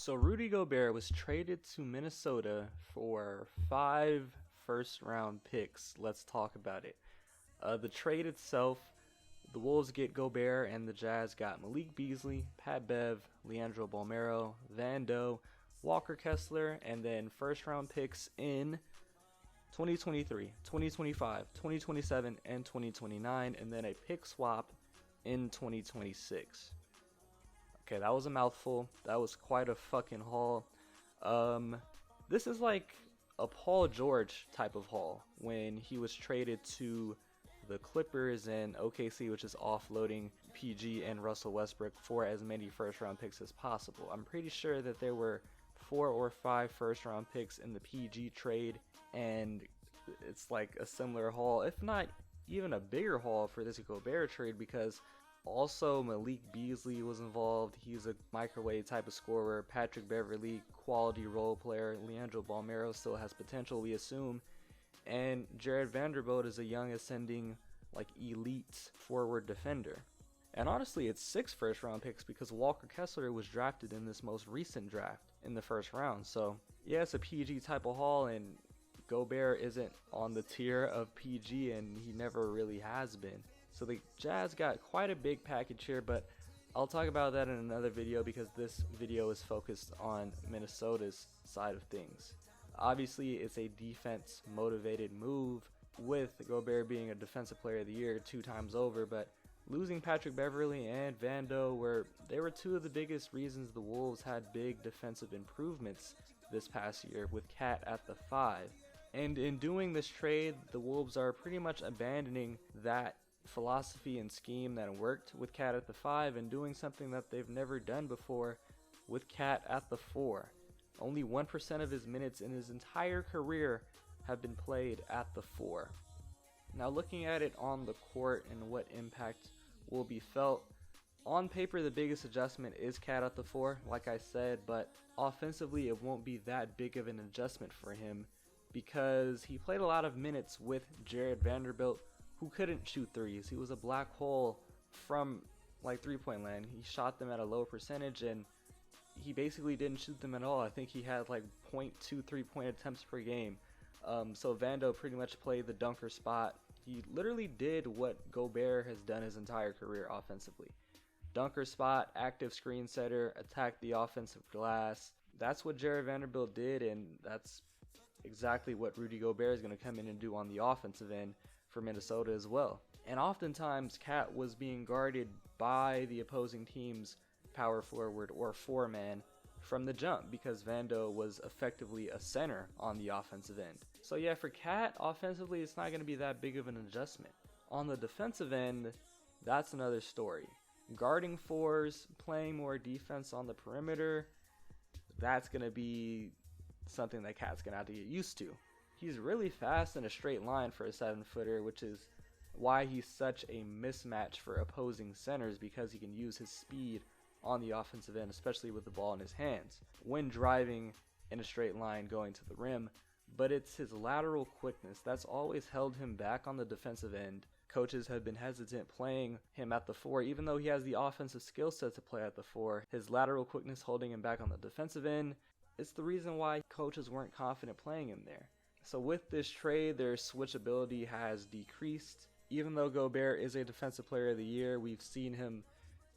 So Rudy Gobert was traded to Minnesota for 5 first-round picks. Let's talk about it. The trade itself, the Wolves get Gobert and the Jazz got Malik Beasley, Pat Bev, Leandro Bolmaro, Vando, Walker Kessler, and then first-round picks in 2023, 2025, 2027, and 2029, and then a pick swap in 2026. Okay, that was a mouthful. That was quite a fucking haul. This is like a Paul George type of haul when he was traded to the Clippers and OKC, which is offloading PG and Russell Westbrook for as many first round picks as possible. I'm pretty sure that there were 4 or 5 first round picks in the PG trade, and it's like a similar haul, if not even a bigger haul for this Gobert trade, because also Malik Beasley was involved. He's a microwave type of scorer. Patrick Beverley, quality role player. Leandro Bolmaro still has potential, we assume. And Jared Vanderbilt is a young ascending, like, elite forward defender. And honestly, it's 6 first round picks because Walker Kessler was drafted in this most recent draft in the first round. So yeah, it's a PG type of haul, and Gobert isn't on the tier of PG, and he never really has been. So the Jazz got quite a big package here, but I'll talk about that in another video because this video is focused on Minnesota's side of things. Obviously, it's a defense motivated move with Gobert being a defensive player of the year 2 times over, but losing Patrick Beverley and Vando were 2 of the biggest reasons the Wolves had big defensive improvements this past year with Cat at the 5. And in doing this trade, the Wolves are pretty much abandoning that philosophy and scheme that worked with Cat at the 5 and doing something that they've never done before with Cat at the 4. Only 1% of his minutes in his entire career have been played at the 4. Now, looking at it on the court and what impact will be felt, on paper the biggest adjustment is Cat at the 4, like I said, but offensively it won't be that big of an adjustment for him because he played a lot of minutes with Jared Vanderbilt, who couldn't shoot threes. He was a black hole from like 3-point land. He shot them at a low percentage and he basically didn't shoot them at all. I think he had like 0.2 3-point attempts per game. So Vando pretty much played the dunker spot. He literally did what Gobert has done his entire career offensively. Dunker spot, active screen setter, attack the offensive glass. That's what Jared Vanderbilt did, and that's exactly what Rudy Gobert is going to come in and do on the offensive end for Minnesota as well. And oftentimes Cat was being guarded by the opposing team's power forward or 4-man from the jump because Vando was effectively a center on the offensive end. So yeah, for Cat, offensively it's not going to be that big of an adjustment. On the defensive end, that's another story. Guarding 4s, playing more defense on the perimeter, that's going to be something that Cat's going to have to get used to. He's really fast in a straight line for a 7-footer, which is why he's such a mismatch for opposing centers, because he can use his speed on the offensive end, especially with the ball in his hands, when driving in a straight line going to the rim. But it's his lateral quickness that's always held him back on the defensive end. Coaches have been hesitant playing him at the 4, even though he has the offensive skill set to play at the 4. His lateral quickness holding him back on the defensive end. It's the reason why coaches weren't confident playing him there. So with this trade, their switchability has decreased. Even though Gobert is a defensive player of the year, we've seen him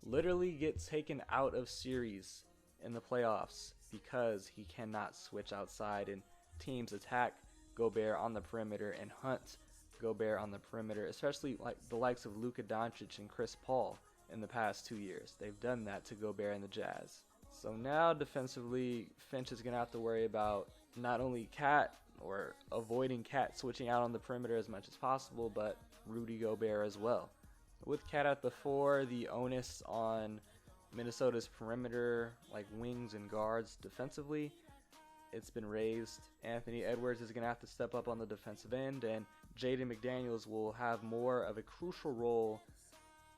literally get taken out of series in the playoffs because he cannot switch outside, and teams attack Gobert on the perimeter and hunt Gobert on the perimeter, especially like the likes of Luka Doncic and Chris Paul in the past 2 years. They've done that to Gobert and the Jazz. So now defensively, Finch is going to have to worry about not only Cat or avoiding Cat switching out on the perimeter as much as possible, but Rudy Gobert as well. With Cat at the 4, the onus on Minnesota's perimeter, like wings and guards defensively, it's been raised. Anthony Edwards is going to have to step up on the defensive end, and Jaden McDaniels will have more of a crucial role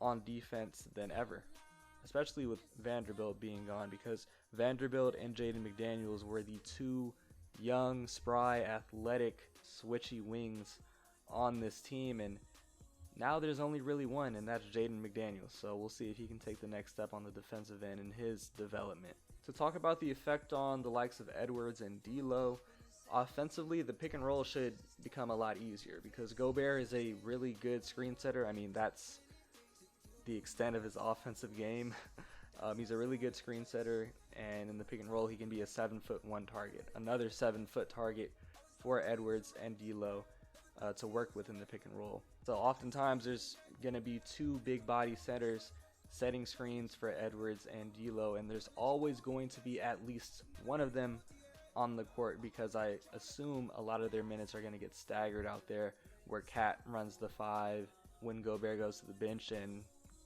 on defense than ever, especially with Vanderbilt being gone, because Vanderbilt and Jaden McDaniels were the 2 young, spry, athletic, switchy wings on this team, and now there's only really one, and that's Jaden McDaniels. So we'll see if he can take the next step on the defensive end in his development. To talk about the effect on the likes of Edwards and D'Lo, offensively, the pick and roll should become a lot easier because Gobert is a really good screen setter. I mean, that's the extent of his offensive game. He's a really good screen setter, and in the pick and roll, he can be a 7'1" target. Another 7-foot target for Edwards and D'Lo to work with in the pick and roll. So oftentimes there's going to be two big body centers setting screens for Edwards and D'Lo, and there's always going to be at least one of them on the court because I assume a lot of their minutes are going to get staggered out there where Cat runs the 5 when Gobert goes to the bench, and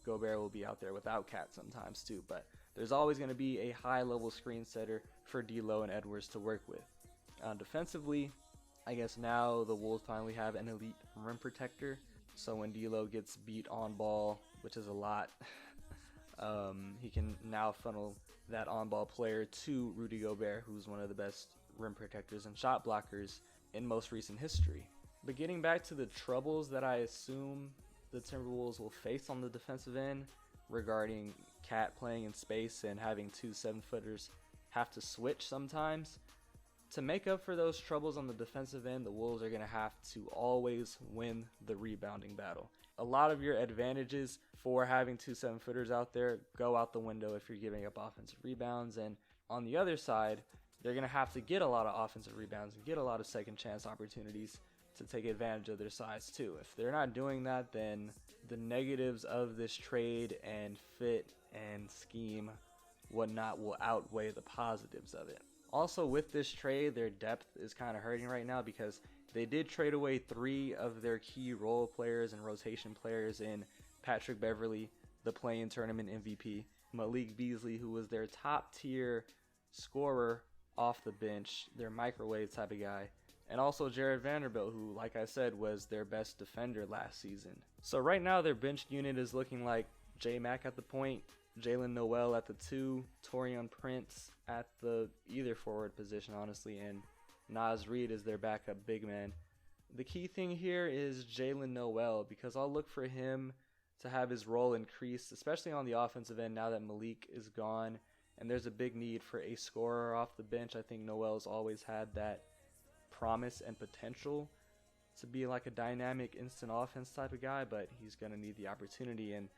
Gobert will be out there without Cat sometimes too. But there's always going to be a high level screen setter for D'Lo and Edwards to work with. Defensively, I guess now the Wolves finally have an elite rim protector, so when D'Lo gets beat on ball, which is a lot, he can now funnel that on-ball player to Rudy Gobert, who's one of the best rim protectors and shot blockers in most recent history. But getting back to the troubles that I assume the Timberwolves will face on the defensive end regarding Cat playing in space and having two 7-footers have to switch sometimes. To make up for those troubles on the defensive end, the Wolves are going to have to always win the rebounding battle. A lot of your advantages for having two 7-footers out there go out the window if you're giving up offensive rebounds. And on the other side, they're going to have to get a lot of offensive rebounds and get a lot of second chance opportunities to take advantage of their size too. If they're not doing that, then the negatives of this trade and fit and scheme, whatnot, will outweigh the positives of it. Also, with this trade, their depth is kind of hurting right now because they did trade away 3 of their key role players and rotation players in Patrick Beverley, the play-in tournament MVP, Malik Beasley, who was their top tier scorer off the bench, their microwave type of guy, and also Jared Vanderbilt, who, like I said, was their best defender last season. So right now their bench unit is looking like J-Mac at the point, Jalen Noel at the 2, Taurean Prince at the either forward position, honestly, and Naz Reid is their backup big man. The key thing here is Jalen Noel, because I'll look for him to have his role increased, especially on the offensive end now that Malik is gone, and there's a big need for a scorer off the bench. I think Noel's always had that promise and potential to be like a dynamic instant offense type of guy, but he's going to need the opportunity, and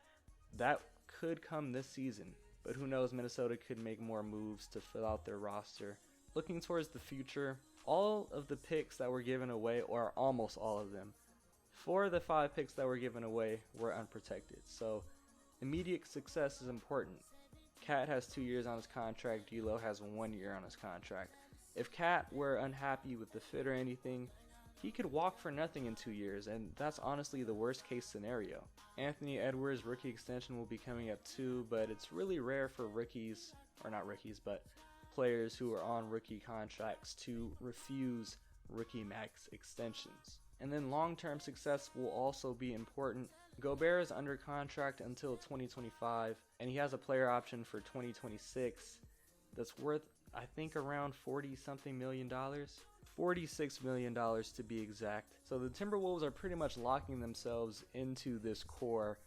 that could come this season. But who knows, Minnesota could make more moves to fill out their roster. Looking towards the future, all of the picks that were given away, or almost all of them, 4 of the 5 picks that were given away were unprotected. So immediate success is important. Cat has 2 years on his contract. D'Lo has 1 year on his contract. If Cat were unhappy with the fit or anything, he could walk for nothing in 2 years, and that's honestly the worst case scenario. Anthony Edwards' rookie extension will be coming up too, but it's really rare for rookies, or not rookies, but players who are on rookie contracts to refuse rookie max extensions. And then long-term success will also be important. Gobert is under contract until 2025, and he has a player option for 2026 that's worth, I think, around $40-something million. $46 million to be exact. So the Timberwolves are pretty much locking themselves into this core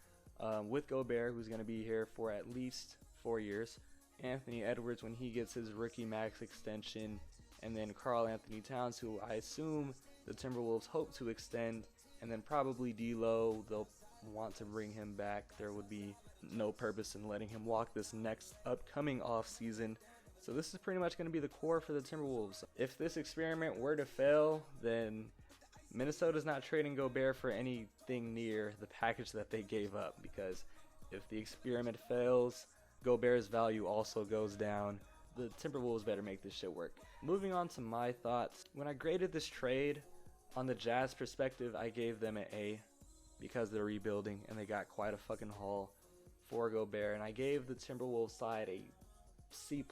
with Gobert, who's going to be here for at least 4 years. Anthony Edwards when he gets his rookie max extension, and then Karl Anthony Towns, who I assume the Timberwolves hope to extend, and then probably D'Lo. They'll want to bring him back. There would be no purpose in letting him walk this next upcoming off season. So this is pretty much going to be the core for the Timberwolves. If this experiment were to fail, then Minnesota's not trading Gobert for anything near the package that they gave up, because if the experiment fails, Gobert's value also goes down. The Timberwolves better make this shit work. Moving on to my thoughts. When I graded this trade, on the Jazz perspective, I gave them an A because they're rebuilding and they got quite a fucking haul for Gobert, and I gave the Timberwolves side a C+.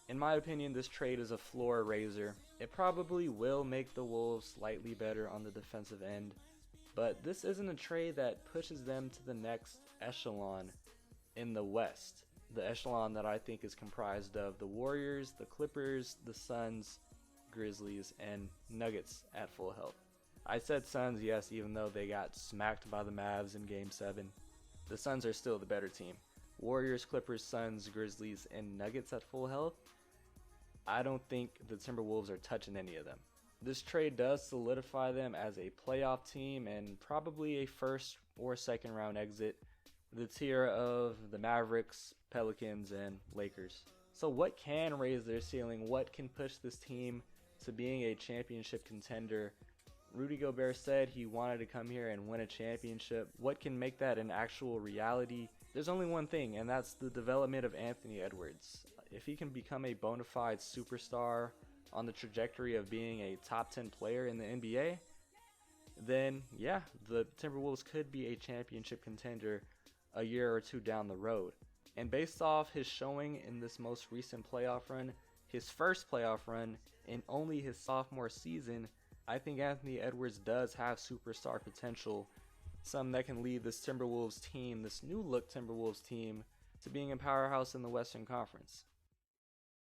In my opinion, this trade is a floor raiser. It probably will make the Wolves slightly better on the defensive end, but this isn't a trade that pushes them to the next echelon in the West. The echelon that I think is comprised of the Warriors, the Clippers, the Suns, Grizzlies, and Nuggets at full health. I said Suns, yes, even though they got smacked by the Mavs in Game 7. The Suns are still the better team. Warriors, Clippers, Suns, Grizzlies, and Nuggets at full health, I don't think the Timberwolves are touching any of them. This trade does solidify them as a playoff team and probably a first or second round exit, the tier of the Mavericks, Pelicans, and Lakers. So what can raise their ceiling? What can push this team to being a championship contender? Rudy Gobert said he wanted to come here and win a championship. What can make that an actual reality? There's only one thing, and that's the development of Anthony Edwards. If he can become a bona fide superstar on the trajectory of being a top 10 player in the NBA, then yeah, the Timberwolves could be a championship contender a year or two down the road. And based off his showing in this most recent playoff run, his first playoff run in only his sophomore season, I think Anthony Edwards does have superstar potential, some that can lead this Timberwolves team, this new look Timberwolves team, to being a powerhouse in the Western Conference.